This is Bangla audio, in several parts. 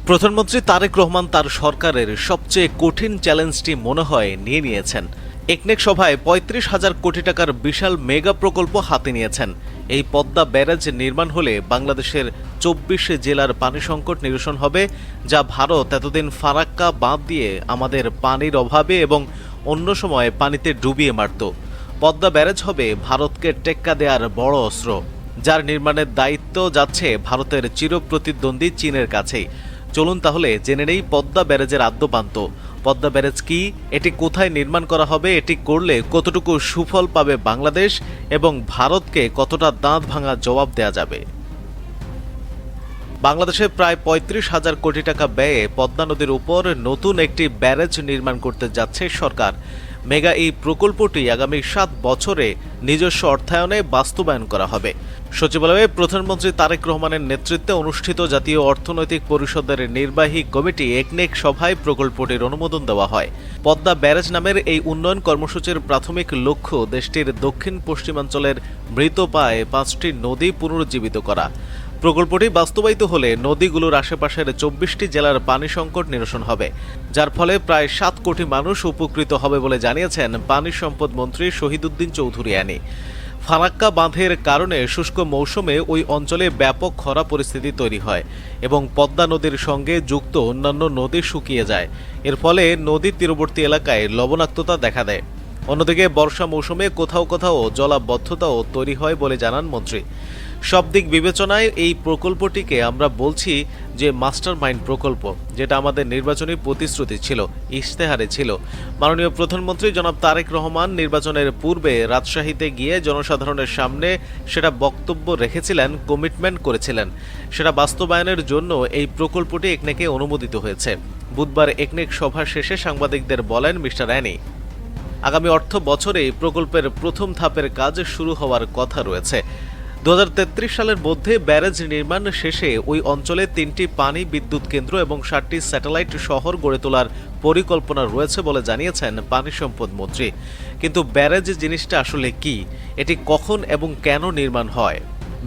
প্রধানমন্ত্রী তারেক রহমান তার সরকারের সবচেয়ে কঠিন চ্যালেঞ্জটি মনে হয় নিয়ে নিয়েছেন। একনেক সভায় ৩৫,০০০ কোটি টাকার বিশাল মেগা প্রকল্প হাতে নিয়েছেন। এই পদ্মা ব্যারাজ নির্মাণ হলে বাংলাদেশের ২৪ জেলার পানি সংকট নিরসন হবে, যা ভারত এতদিন ফারাক্কা বাঁধ দিয়ে আমাদের পানির অভাবে এবং অন্য সময় পানিতে ডুবিয়ে মারত। পদ্মা ব্যারাজ হবে ভারতকে টেক্কা দেওয়ার বড় অস্ত্র, যার নির্মাণের দায়িত্ব যাচ্ছে ভারতের চিরপ্রতিদ্বন্দ্বী চীনের কাছেই। চলুন তাহলে জেনে নেই পদ্মা ব্যারাজের আদ্যোপান্ত। পদ্মা ব্যারাজ কি, এটি কোথায় নির্মাণ করা হবে, এটি করলে কতটুকু সুফল পাবে বাংলাদেশ এবং ভারতকে কতটা দাঁত ভাঙা জবাব দেয়া যাবে। বাংলাদেশে প্রায় ৩৫,০০০ কোটি টাকা ব্যয়ে পদ্মা নদীর উপর নতুন একটি ব্যারাজ নির্মাণ করতে যাচ্ছে সরকার। মেগা এই প্রকল্পটি আগামী ৭ বছরে নিজস্ব অর্থায়নে বাস্তবায়ন করা হবে। সচিবালয়ে প্রধানমন্ত্রী তারেক রহমানের নেতৃত্বে অনুষ্ঠিত জাতীয় অর্থনৈতিক পরিষদের নির্বাহী কমিটি একনেক সভায় প্রকল্পটির অনুমোদন দেওয়া হয়। পদ্মা ব্যারাজ নামের এই উন্নয়ন কর্মসূচির প্রাথমিক লক্ষ্য দেশটির দক্ষিণ পশ্চিমাঞ্চলের মৃত প্রায় ৫টি নদী পুনরুজ্জীবিত করা। প্রকল্পটি বাস্তবায়িত হলে নদীগুলোর আশেপাশের ২৪টি জেলার পানি সংকট নিরসন হবে, যার ফলে প্রায় ৭ কোটি মানুষ উপকৃত হবে বলে জানিয়েছেন পানি সম্পদ মন্ত্রী শহীদুদ্দিন চৌধুরী আনি। ফারাক্কা বাঁধের কারণে শুষ্ক মৌসুমে ওই অঞ্চলে ব্যাপক খরা পরিস্থিতি তৈরি হয় এবং পদ্মা নদীর সঙ্গে যুক্ত অন্যান্য নদী শুকিয়ে যায়। এর ফলে নদীর তীরবর্তী এলাকায় লবণাক্ততা দেখা দেয়। অন্যদিকে বর্ষা মৌসুমে কোথাও কোথাও জলাবদ্ধতাও তৈরি হয় বলে জানান মন্ত্রী। সব দিক বিবেচনায় এই প্রকল্পটিকে আমরা বলছি যে মাস্টার মাইন্ড প্রকল্প, যেটা আমাদের নির্বাচনী প্রতিশ্রুতি ছিল, ইশতেহারে ছিল। মাননীয় প্রধানমন্ত্রী জনাব তারেক রহমান নির্বাচনের পূর্বে রাজশাহীতে গিয়ে জনসাধারণের সামনে সেটা বক্তব্য রেখেছিলেন, কমিটমেন্ট করেছিলেন। সেটা বাস্তবায়নের জন্য এই প্রকল্পটি একনেকে অনুমোদিত হয়েছে। বুধবার একনেক সভা শেষে সাংবাদিকদের বলেন মিস্টার অ্যানি, আগামী অর্থ বছরে প্রকল্পের প্রথম ধাপের কাজ শুরু হওয়ার কথা রয়েছে। ২০৩৩ সালের মধ্যে ব্যারাজ নির্মাণ শেষে ওই অঞ্চলে ৩টি পানি বিদ্যুৎ কেন্দ্র এবং ৭টি স্যাটেলাইট শহর গড়ে তোলার পরিকল্পনা রয়েছে বলে জানিয়েছেন পানি সম্পদ মন্ত্রী। কিন্তু ব্যারাজ জিনিসটা আসলে কি, এটি কখন এবং কেন নির্মাণ হয়?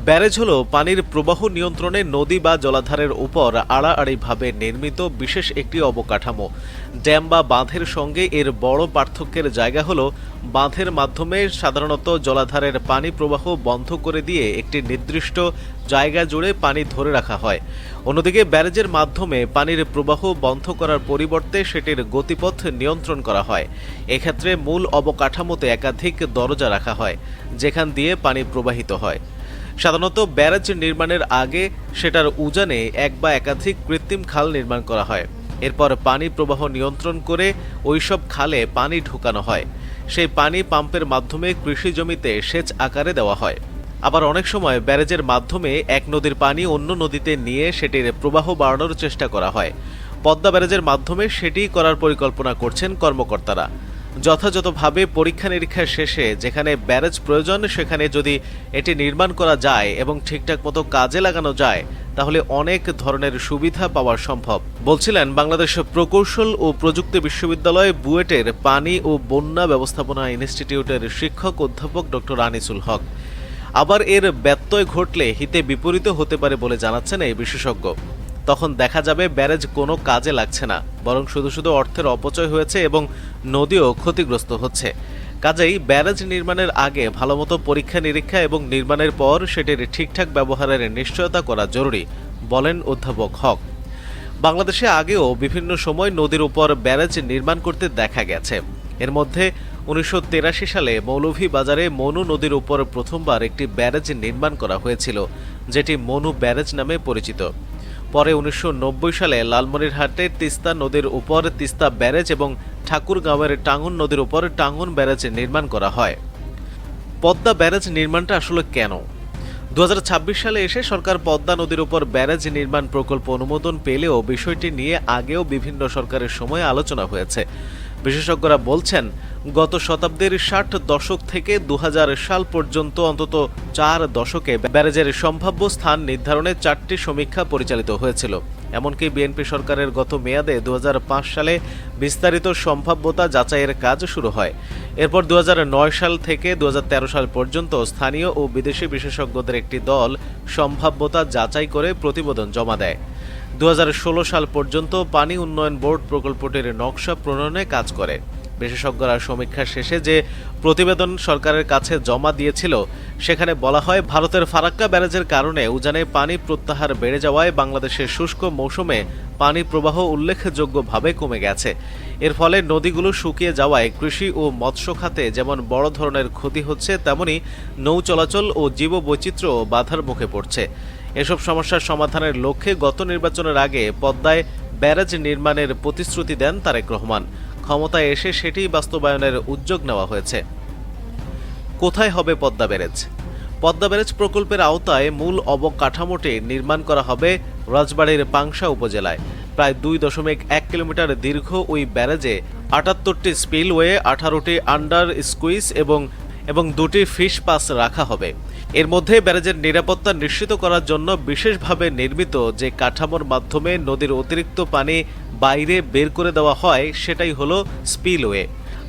ব্যারেজ হল পানির প্রবাহ নিয়ন্ত্রণে নদী বা জলাধারের উপর আড়াআড়িভাবে নির্মিত বিশেষ একটি অবকাঠামো। ড্যাম বা বাঁধের সঙ্গে এর বড় পার্থক্যের জায়গা হল বাঁধের মাধ্যমে সাধারণত জলাধারের পানি প্রবাহ বন্ধ করে দিয়ে একটি নির্দিষ্ট জায়গা জুড়ে পানি ধরে রাখা হয়। অন্যদিকে ব্যারেজের মাধ্যমে পানির প্রবাহ বন্ধ করার পরিবর্তে সেটির গতিপথ নিয়ন্ত্রণ করা হয়। এক্ষেত্রে মূল অবকাঠামোতে একাধিক দরজা রাখা হয়, যেখান দিয়ে পানি প্রবাহিত হয়। সাধারণত ব্যারাজ নির্মাণের আগে সেটার উজানে এক বা একাধিক কৃত্রিম খাল নির্মাণ করা হয়। এরপর পানি প্রবাহ নিয়ন্ত্রণ করে ওইসব খালে পানি ঢুকানো হয়। সেই পানি পাম্পের মাধ্যমে কৃষি জমিতে সেচ আকারে দেওয়া হয়। আবার অনেক সময় ব্যারেজের মাধ্যমে এক নদীর পানি অন্য নদীতে নিয়ে সেটির প্রবাহ বাড়ানোর চেষ্টা করা হয়। পদ্মা ব্যারেজের মাধ্যমে সেটি করার পরিকল্পনা করছেন কর্মকর্তারা। যথাযথভাবে পরীক্ষা নিরীক্ষা শেষে যেখানে ব্যারেজ প্রয়োজন সেখানে যদি এটি নির্মাণ করা যায় এবং ঠিকঠাক মতো কাজে লাগানো যায়, তাহলে অনেক ধরনের সুবিধা পাওয়া সম্ভব, বলছিলেন বাংলাদেশ প্রকৌশল ও প্রযুক্তি বিশ্ববিদ্যালয় বুয়েটের পানি ও বন্যা ব্যবস্থাপনা ইনস্টিটিউটের শিক্ষক অধ্যাপক ডক্টর আনিসুল হক। আবার এর ব্যত্যয় ঘটলে হিতে বিপরীত হতে পারে বলে জানাচ্ছেন এই বিশেষজ্ঞ। তখন দেখা যাবে ব্যারেজ কোনো কাজে লাগছে না, বরং শুধু শুধু অর্থের অপচয় হয়েছে এবং নদীও ক্ষতিগ্রস্ত হচ্ছে। কাজেই ব্যারেজ নির্মাণের আগে ভালোমতো পরীক্ষা নিরীক্ষা এবং নির্মাণের পর সেটির ঠিকঠাক ব্যবহারের নিশ্চয়তা করা জরুরি, বলেন অধ্যাপক হক। বাংলাদেশে আগেও বিভিন্ন সময় নদীর উপর ব্যারেজ নির্মাণ করতে দেখা গেছে। এর মধ্যে ১৯৮৩ সালে মৌলভীবাজারে মনু নদীর উপর প্রথমবার একটি ব্যারেজ নির্মাণ করা হয়েছিল, যেটি মনু ব্যারেজ নামে পরিচিত। পরে ১৯৯০ সালে লালমনিরহাটে তিস্তা নদীর উপর তিস্তা ব্যারেজ এবং ঠাকুরগাঁওয়ের টাঙ্গন নদীর উপর টাঙ্গন ব্যারেজ নির্মাণ করা হয়। পদ্মা ব্যারেজ নির্মাণটা আসলে কেন? ২০২৬ সালে এসে সরকার পদ্মা নদীর উপর ব্যারেজ নির্মাণ প্রকল্প অনুমোদন পেলেও বিষয়টি নিয়ে আগেও বিভিন্ন সরকারের সময় আলোচনা হয়েছে। বিশেষজ্ঞরা বলছেন, গত শতাব্দীর ৬০ দশক থেকে ২০০০ সাল পর্যন্ত অন্তত ৪ দশকে ব্যারেজের সম্ভাব্য স্থান নির্ধারণে ৪টি সমীক্ষা পরিচালিত হয়েছিল। এমনকি বিএনপি সরকারের গত মেয়াদে ২০০৫ সালে বিস্তারিত সম্ভাব্যতা যাচাইয়ের কাজ শুরু হয়। এরপর ২০০৯ সাল থেকে ২০১৩ সাল পর্যন্ত স্থানীয় ও বিদেশি বিশেষজ্ঞদের একটি দল সম্ভাব্যতা যাচাই করে প্রতিবেদন জমা দেয়। 2016 সাল পর্যন্ত পানি উন্নয়ন বোর্ড প্রকল্পটির নকশা প্রণয়নে কাজ করে। বিশেষজ্ঞরা সমীক্ষা শেষে যে প্রতিবেদন সরকারের কাছে জমা দিয়েছিল সেখানে বলা হয়, ভারতের ফারাক্কা ব্যারেজের কারণে উজানে পানি প্রত্যাহার বেড়ে যাওয়ায় বাংলাদেশের শুষ্ক মৌসুমে পানি প্রবাহ উল্লেখযোগ্যভাবে কমে গেছে। এর ফলে নদীগুলো শুকিয়ে যাওয়ায় কৃষি ও মৎস্য খাতে যেমন বড় ধরনের ক্ষতি হচ্ছে, তেমনি নৌ চলাচল ও জীববৈচিত্র্য বাধার মুখে পড়ছে। এসব সমস্যার সমাধানের লক্ষ্যে গত নির্বাচনের আগে পদ্মায় ব্যারেজ নির্মাণের প্রতিশ্রুতি দেন তারেক রহমান। ক্ষমতায় এসে সেটি বাস্তবায়নের উদ্যোগ নেওয়া হয়েছে। কোথায় হবে পদ্মা ব্যারেজ? পদ্মা ব্যারেজ প্রকল্পের আওতায় মূল অবকাঠামোটি নির্মাণ করা হবে রাজবাড়ীর পাংশা উপজেলায়। প্রায় 2.1 কিলোমিটার দীর্ঘ ওই ব্যারেজে 78টি স্পিলওয়ে, 18টি আন্ডার স্কুইজ এবং 2টি ফিশ পাস রাখা হবে। এর মধ্যে ব্যারেজের নিরাপত্তা নিশ্চিত করার জন্য বিশেষভাবে নির্মিত যে কাঠামোর মাধ্যমে নদীর অতিরিক্ত পানি বাইরে বের করে দেওয়া হয় সেটাই হলো স্পিলওয়ে।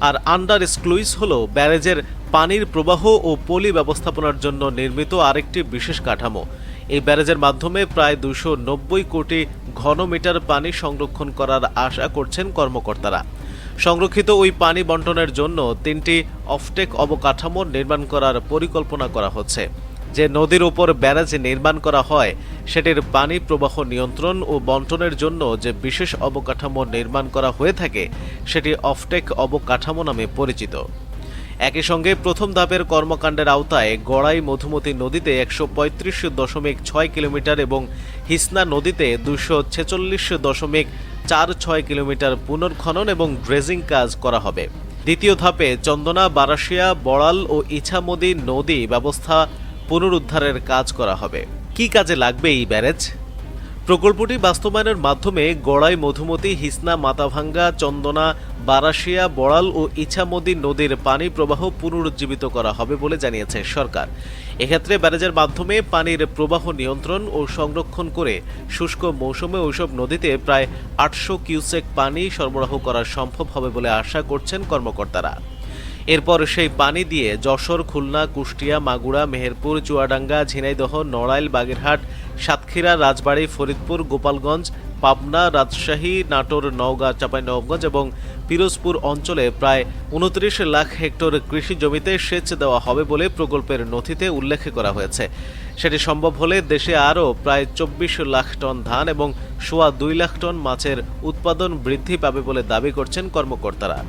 আর আন্ডার স্ক্লুইজ হলো ব্যারেজের পানির প্রবাহ ও পলি ব্যবস্থাপনার জন্য নির্মিত আরেকটি বিশেষ কাঠামো। এই ব্যারেজের মাধ্যমে প্রায় 290 কোটি ঘনমিটার পানি সংরক্ষণ করার আশা করছেন কর্মকর্তারা। সংরক্ষিত ওই পানি বন্টনের জন্য 3টি অফটেক অবকাঠামো নির্মাণ করার পরিকল্পনা করা হচ্ছে। যে নদীর উপর ব্যারেজ নির্মাণ করা হয় সেটির পানি প্রবাহ নিয়ন্ত্রণ ও বন্টনের জন্য যে বিশেষ অবকাঠামো নির্মাণ করা হয়ে থাকে সেটি অফটেক অবকাঠামো নামে পরিচিত। একই সঙ্গে প্রথম ধাপের কর্মকাণ্ডের আওতায় গড়াই মধুমতি নদীতে 135.6 কিলোমিটার এবং হিসনা নদীতে 246.46 কিলোমিটার পুনর্খনন এবং ড্রেজিং কাজ করা হবে। দ্বিতীয় ধাপে চন্দনা, বারাশিয়া, বড়াল ও ইছামতি নদী ব্যবস্থা পুনরুদ্ধারের কাজ করা হবে। কি কাজে লাগবে এই ব্যারেজ? প্রকল্পটি বাস্তবায়নের মাধ্যমে গড়াই মধুমতি, হিসনা, মাথাভাঙ্গা, চন্দনা, বারাশিয়া, বড়াল ও ইছামতি নদীর পানি প্রবাহ পুনরুজ্জীবিত করা হবে বলে জানিয়েছে সরকার। এক্ষেত্রে ব্যারেজের মাধ্যমে পানির প্রবাহ নিয়ন্ত্রণ ও সংরক্ষণ করে শুষ্ক মৌসুমে ওইসব নদীতে প্রায় 800 কিউসেক পানি সরবরাহ করা সম্ভব হবে বলে আশা করছেন কর্মকর্তারা। এরপর সেই পানি দিয়ে যশোর, খুলনা, কুষ্টিয়া, মাগুরা, মেহেরপুর, চুয়াডাঙ্গা, ঝিনাইদহ, নড়াইল, বাগেরহাট, সাতক্ষীরা, রাজবাড়ী, ফরিদপুর, গোপালগঞ্জ, পাবনা, রাজশাহী, নাটোর, নওগাঁ, চাঁপাইনবাবগঞ্জ এবং পিরোজপুর অঞ্চলে প্রায় 29 লাখ হেক্টর কৃষি জমিতে সেচ দেওয়া হবে বলে প্রকল্পের নথিতে উল্লেখ করা হয়েছে। সেটি সম্ভব হলে দেশে আরও প্রায় 24 লাখ টন ধান এবং 2.25 লাখ টন মাছের উৎপাদন বৃদ্ধি পাবে বলে দাবি করছেন কর্মকর্তারা।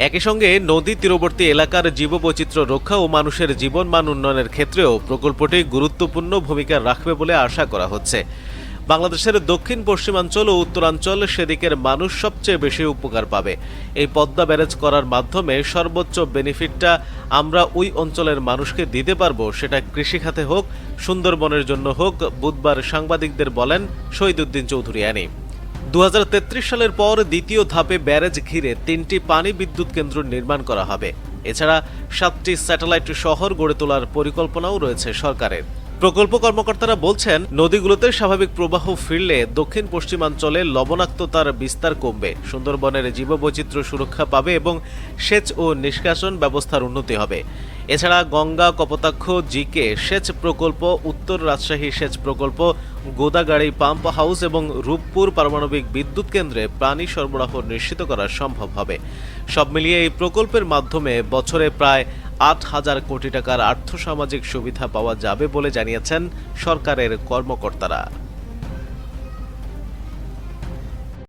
একই সঙ্গে নদী তীরবর্তী এলাকার জীববৈচিত্র্য রক্ষা ও মানুষের জীবনমান উন্নয়নের ক্ষেত্রেও প্রকল্পটি গুরুত্বপূর্ণ ভূমিকা রাখবে বলে আশা করা হচ্ছে। বাংলাদেশের দক্ষিণ পশ্চিমাঞ্চল ও উত্তরাঞ্চল সেদিকের মানুষ সবচেয়ে বেশি উপকার পাবে। এই পদ্মা ব্যারেজ করার মাধ্যমে সর্বোচ্চ বেনিফিটটা আমরা ওই অঞ্চলের মানুষকে দিতে পারবো, সেটা কৃষিখাতে হোক, সুন্দরবনের জন্য হোক, বুধবার সাংবাদিকদের বলেন শহীদউদ্দিন চৌধুরী আনি। 2033 সালের পর দ্বিতীয় ধাপে ব্যারেজ ঘিরে 3টি পানি বিদ্যুৎ কেন্দ্র নির্মাণ করা হবে। এছাড়া 7টি স্যাটেলাইট শহর গড়ে তোলার পরিকল্পনাও রয়েছে সরকারের। প্রকল্প কর্মকর্তারা বলছেন, নদীগুলোতে স্বাভাবিক প্রবাহ ফিরলে দক্ষিণ পশ্চিমাঞ্চলে লবণাক্ততার বিস্তার কমবে, সুন্দরবনের জীববৈচিত্র্য সুরক্ষা পাবে এবং সেচ ও নিষ্কাশন ব্যবস্থার উন্নতি হবে। এছাড়া গঙ্গা, কপোতাক্ষ, জিকে সেচ প্রকল্প, উত্তর রাজশাহী সেচ প্রকল্প, গোদাগাড়ি পাম্প হাউস এবং রূপপুর পারমাণবিক বিদ্যুৎ কেন্দ্রে পানি সরবরাহ নিশ্চিত করা সম্ভব হবে। সব মিলিয়ে এই প্রকল্পের মাধ্যমে বছরে প্রায় 8,000 কোটি টাকার আর্থসামাজিক সুবিধা পাওয়া যাবে বলে জানিয়েছেন সরকারের কর্মকর্তারা।